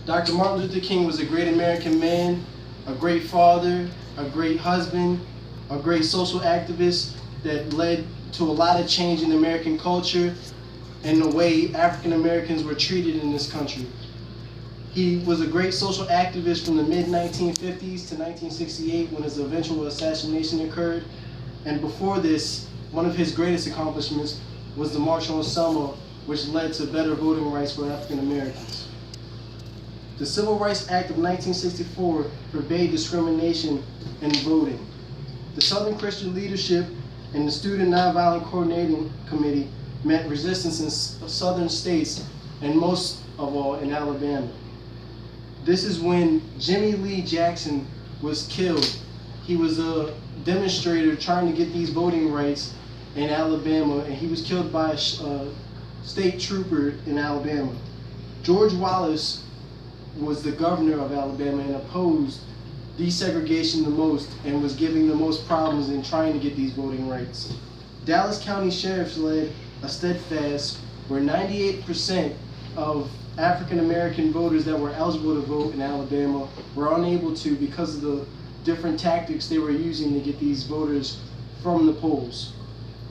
Dr. Martin Luther King was a great American man, a great father, a great husband, a great social activist that led to a lot of change in American culture and the way African Americans were treated in this country. He was a great social activist from the mid-1950s to 1968 when his eventual assassination occurred. And before this, one of his greatest accomplishments was the March on Selma, which led to better voting rights for African Americans. The Civil Rights Act of 1964 forbade discrimination in voting. The Southern Christian leadership and the Student Nonviolent Coordinating Committee met resistance in southern states and most of all in Alabama. This is when Jimmy Lee Jackson was killed. He was a demonstrator trying to get these voting rights in Alabama, and he was killed by a state trooper in Alabama. George Wallace was the governor of Alabama and opposed desegregation the most and was giving the most problems in trying to get these voting rights. Dallas County sheriffs led a steadfast where 98% of African American voters that were eligible to vote in Alabama were unable to because of the different tactics they were using to get these voters from the polls.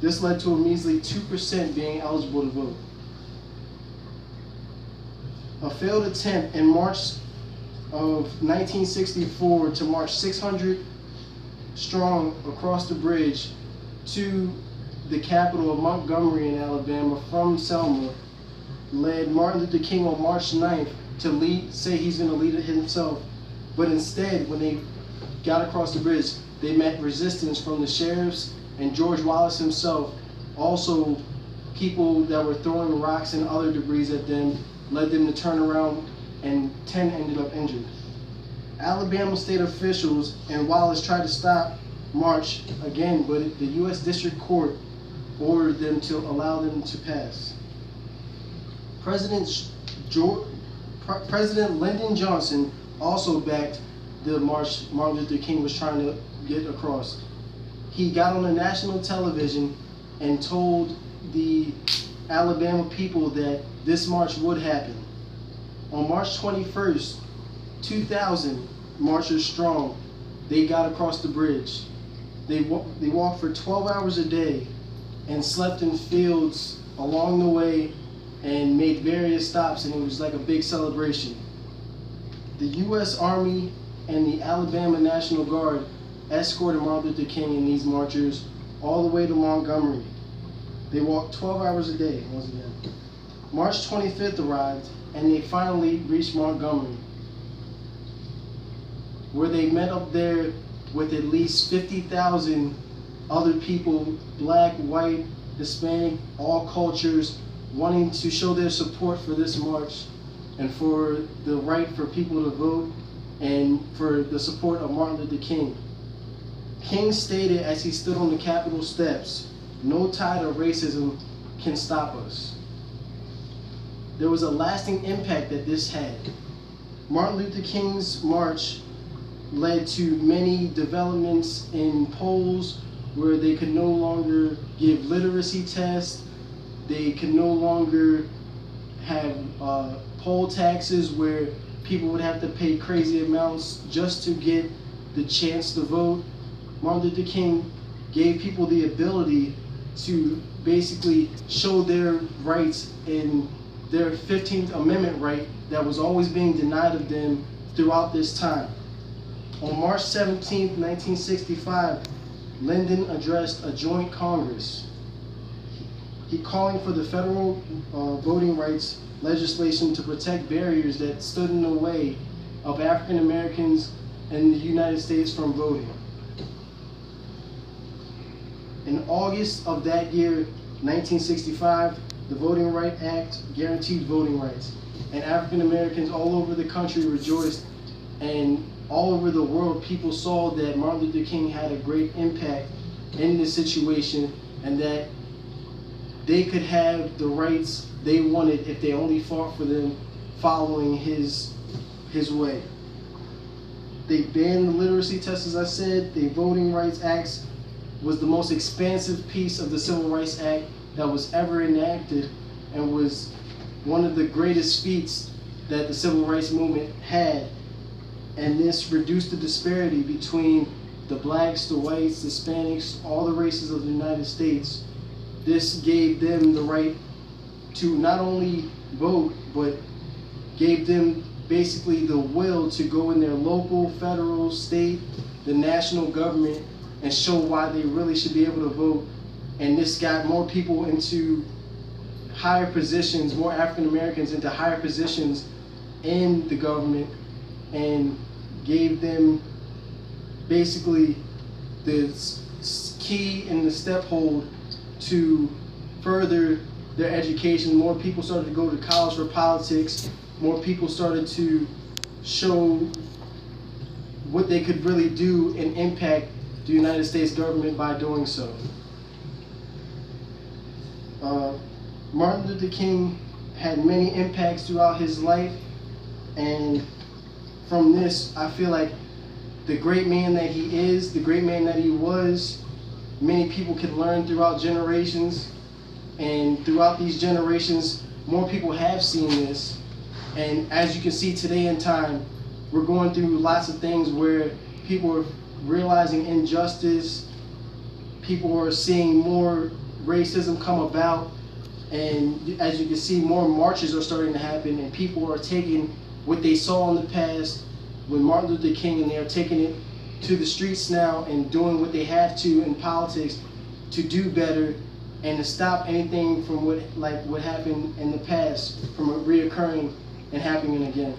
This led to a measly 2% being eligible to vote. A failed attempt in March of 1964 to march 600 strong across the bridge to the capital of Montgomery in Alabama from Selma led Martin Luther King on March 9th to say he's going to lead it himself. But instead, when they got across the bridge, they met resistance from the sheriffs and George Wallace himself. Also, people that were throwing rocks and other debris at them led them to turn around, and 10 ended up injured. Alabama state officials and Wallace tried to stop march again, but the U.S. District Court ordered them to allow them to pass. President Lyndon Johnson also backed the march Martin Luther King was trying to get across. He got on the national television and told the Alabama people that this march would happen. On March 21st, 2,000 marchers strong, they got across the bridge. They walked for 12 hours a day and slept in fields along the way and made various stops, and it was like a big celebration. The U.S. Army and the Alabama National Guard escorted Martin Luther King and these marchers all the way to Montgomery. They walked 12 hours a day, once again. March 25th arrived, and they finally reached Montgomery, where they met up there with at least 50,000 other people, black, white, Hispanic, all cultures, wanting to show their support for this march and for the right for people to vote and for the support of Martin Luther King. King stated as he stood on the Capitol steps, "No tide of racism can stop us." There was a lasting impact that this had. Martin Luther King's march led to many developments in polls where they could no longer give literacy tests, they could no longer have poll taxes where people would have to pay crazy amounts just to get the chance to vote. Martin Luther King gave people the ability to basically show their rights in their 15th Amendment right that was always being denied of them throughout this time. On March 17, 1965, Lyndon addressed a joint Congress. He calling for the federal voting rights legislation to protect barriers that stood in the way of African Americans in the United States from voting. In August of that year, 1965, the Voting Rights Act guaranteed voting rights, and African Americans all over the country rejoiced, and all over the world people saw that Martin Luther King had a great impact in this situation and that they could have the rights they wanted if they only fought for them following his way. They banned the literacy tests, as I said. The Voting Rights Act was the most expansive piece of the Civil Rights Act that was ever enacted and was one of the greatest feats that the civil rights movement had, and this reduced the disparity between the blacks, the whites, the Hispanics, all the races of the United States. This gave them the right to not only vote, but gave them basically the will to go in their local, federal, state, the national government and show why they really should be able to vote. And this got more people into higher positions, more African Americans into higher positions in the government, and gave them basically the key and the step hold to further their education. More people started to go to college for politics. More people started to show what they could really do and impact the United States government by doing so. Martin Luther King had many impacts throughout his life, and from this, I feel like the great man that he is, the great man that he was, many people can learn throughout generations, and throughout these generations, more people have seen this. And as you can see today in time, we're going through lots of things where people are realizing injustice, people are seeing more racism come about, and as you can see, more marches are starting to happen, and people are taking what they saw in the past with Martin Luther King, and they are taking it to the streets now and doing what they have to in politics to do better and to stop anything from what happened in the past from reoccurring and happening again.